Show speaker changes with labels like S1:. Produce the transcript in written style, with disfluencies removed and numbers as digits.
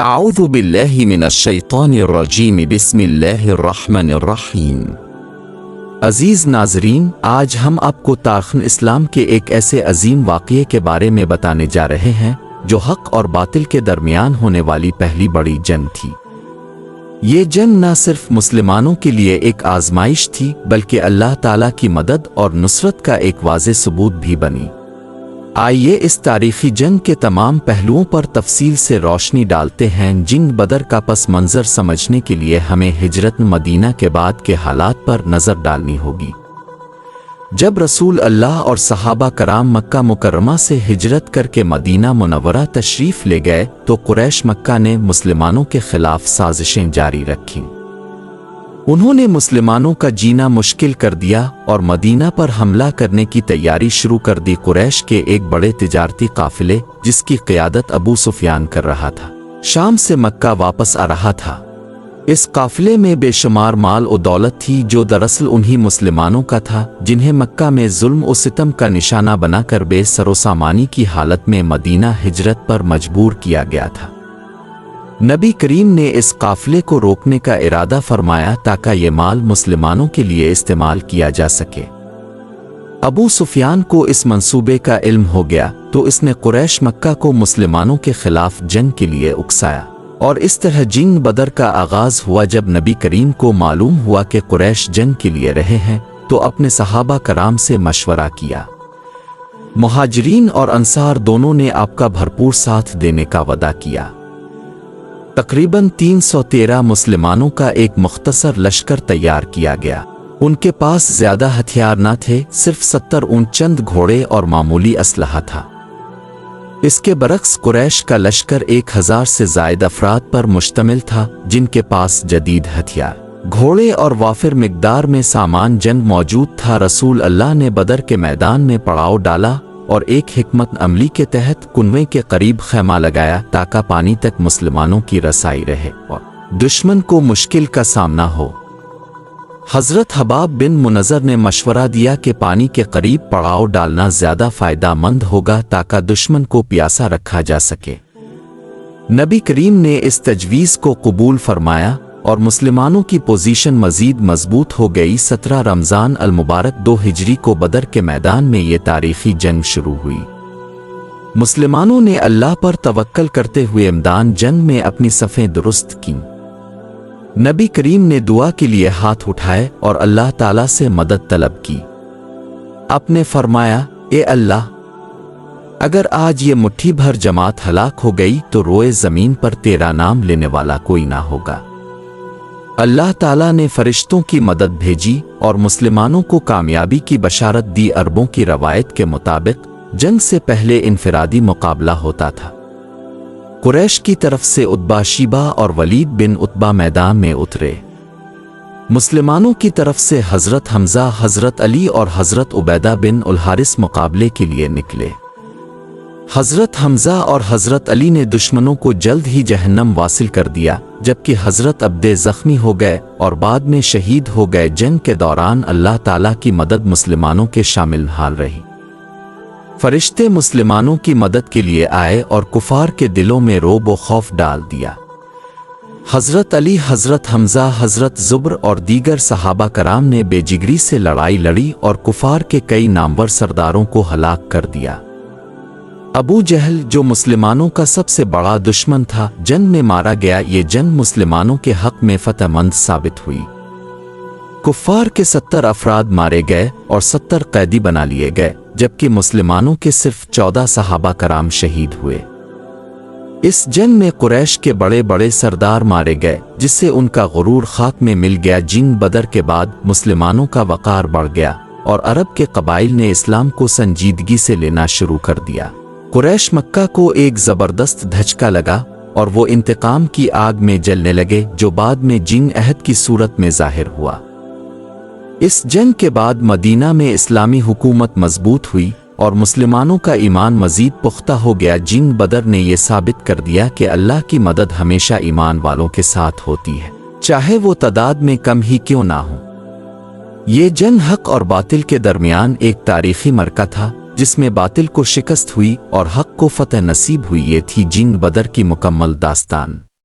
S1: اعوذ باللہ من الشیطان الرجیم بسم اللہ الرحمن الرحیم۔ عزیز ناظرین، آج ہم آپ کو تاریخ اسلام کے ایک ایسے عظیم واقعے کے بارے میں بتانے جا رہے ہیں جو حق اور باطل کے درمیان ہونے والی پہلی بڑی جنگ تھی۔ یہ جنگ نہ صرف مسلمانوں کے لیے ایک آزمائش تھی بلکہ اللہ تعالیٰ کی مدد اور نصرت کا ایک واضح ثبوت بھی بنی۔ آئیے اس تاریخی جنگ کے تمام پہلوؤں پر تفصیل سے روشنی ڈالتے ہیں۔ جنگ بدر کا پس منظر سمجھنے کے لیے ہمیں ہجرت مدینہ کے بعد کے حالات پر نظر ڈالنی ہوگی۔ جب رسول اللہ اور صحابہ کرام مکہ مکرمہ سے ہجرت کر کے مدینہ منورہ تشریف لے گئے تو قریش مکہ نے مسلمانوں کے خلاف سازشیں جاری رکھیں۔ انہوں نے مسلمانوں کا جینا مشکل کر دیا اور مدینہ پر حملہ کرنے کی تیاری شروع کر دی۔ قریش کے ایک بڑے تجارتی قافلے جس کی قیادت ابو سفیان کر رہا تھا، شام سے مکہ واپس آ رہا تھا۔ اس قافلے میں بے شمار مال و دولت تھی جو دراصل انہی مسلمانوں کا تھا جنہیں مکہ میں ظلم و ستم کا نشانہ بنا کر بے سر و سامانی کی حالت میں مدینہ ہجرت پر مجبور کیا گیا تھا۔ نبی کریم نے اس قافلے کو روکنے کا ارادہ فرمایا تاکہ یہ مال مسلمانوں کے لیے استعمال کیا جا سکے۔ ابو سفیان کو اس منصوبے کا علم ہو گیا تو اس نے قریش مکہ کو مسلمانوں کے خلاف جنگ کے لیے اکسایا، اور اس طرح جنگ بدر کا آغاز ہوا۔ جب نبی کریم کو معلوم ہوا کہ قریش جنگ کے لیے رہے ہیں تو اپنے صحابہ کرام سے مشورہ کیا۔ مہاجرین اور انصار دونوں نے آپ کا بھرپور ساتھ دینے کا وعدہ کیا۔ تقریباً 313 مسلمانوں کا ایک مختصر لشکر تیار کیا گیا۔ ان کے پاس زیادہ ہتھیار نہ تھے، صرف 70 اونٹ، چند گھوڑے اور معمولی اسلحہ تھا۔ اس کے برعکس قریش کا لشکر 1000 سے زائد افراد پر مشتمل تھا جن کے پاس جدید ہتھیار، گھوڑے اور وافر مقدار میں سامان جنگ موجود تھا۔ رسول اللہ نے بدر کے میدان میں پڑاؤ ڈالا اور ایک حکمت عملی کے تحت کنویں کے قریب خیمہ لگایا تاکہ پانی تک مسلمانوں کی رسائی رہے اور دشمن کو مشکل کا سامنا ہو۔ حضرت حباب بن منذر نے مشورہ دیا کہ پانی کے قریب پڑاؤ ڈالنا زیادہ فائدہ مند ہوگا تاکہ دشمن کو پیاسا رکھا جا سکے۔ نبی کریم نے اس تجویز کو قبول فرمایا اور مسلمانوں کی پوزیشن مزید مضبوط ہو گئی۔ 17 رمضان المبارک 2 ہجری کو بدر کے میدان میں یہ تاریخی جنگ شروع ہوئی۔ مسلمانوں نے اللہ پر توکل کرتے ہوئے میدان جنگ میں اپنی صفیں درست کیں۔ نبی کریم نے دعا کے لیے ہاتھ اٹھائے اور اللہ تعالیٰ سے مدد طلب کی۔ آپ نے فرمایا، اے اللہ، اگر آج یہ مٹھی بھر جماعت ہلاک ہو گئی تو روئے زمین پر تیرا نام لینے والا کوئی نہ ہوگا۔ اللہ تعالیٰ نے فرشتوں کی مدد بھیجی اور مسلمانوں کو کامیابی کی بشارت دی۔ عربوں کی روایت کے مطابق جنگ سے پہلے انفرادی مقابلہ ہوتا تھا۔ قریش کی طرف سے عتبہ، شیبہ اور ولید بن عتبہ میدان میں اترے۔ مسلمانوں کی طرف سے حضرت حمزہ، حضرت علی اور حضرت عبیدہ بن الحارث مقابلے کے لیے نکلے۔ حضرت حمزہ اور حضرت علی نے دشمنوں کو جلد ہی جہنم واصل کر دیا، جبکہ حضرت عبدہ زخمی ہو گئے اور بعد میں شہید ہو گئے۔ جنگ کے دوران اللہ تعالیٰ کی مدد مسلمانوں کے شامل حال رہی۔ فرشتے مسلمانوں کی مدد کے لیے آئے اور کفار کے دلوں میں رعب و خوف ڈال دیا۔ حضرت علی، حضرت حمزہ، حضرت زبر اور دیگر صحابہ کرام نے بے جگری سے لڑائی لڑی اور کفار کے کئی نامور سرداروں کو ہلاک کر دیا۔ ابو جہل، جو مسلمانوں کا سب سے بڑا دشمن تھا، جنگ میں مارا گیا۔ یہ جنگ مسلمانوں کے حق میں فتح مند ثابت ہوئی۔ کفار کے 70 افراد مارے گئے اور 70 قیدی بنا لیے گئے، جبکہ مسلمانوں کے صرف 14 صحابہ کرام شہید ہوئے۔ اس جنگ میں قریش کے بڑے بڑے سردار مارے گئے جس سے ان کا غرور خاک میں مل گیا۔ جنگ بدر کے بعد مسلمانوں کا وقار بڑھ گیا اور عرب کے قبائل نے اسلام کو سنجیدگی سے لینا شروع کر دیا۔ قریش مکہ کو ایک زبردست دھچکا لگا اور وہ انتقام کی آگ میں جلنے لگے جو بعد میں جنگ عہد کی صورت میں ظاہر ہوا۔ اس جنگ کے بعد مدینہ میں اسلامی حکومت مضبوط ہوئی اور مسلمانوں کا ایمان مزید پختہ ہو گیا۔ جنگ بدر نے یہ ثابت کر دیا کہ اللہ کی مدد ہمیشہ ایمان والوں کے ساتھ ہوتی ہے، چاہے وہ تعداد میں کم ہی کیوں نہ ہو۔ یہ جنگ حق اور باطل کے درمیان ایک تاریخی معرکہ تھا جس میں باطل کو شکست ہوئی اور حق کو فتح نصیب ہوئی۔ یہ تھی جنگ بدر کی مکمل داستان۔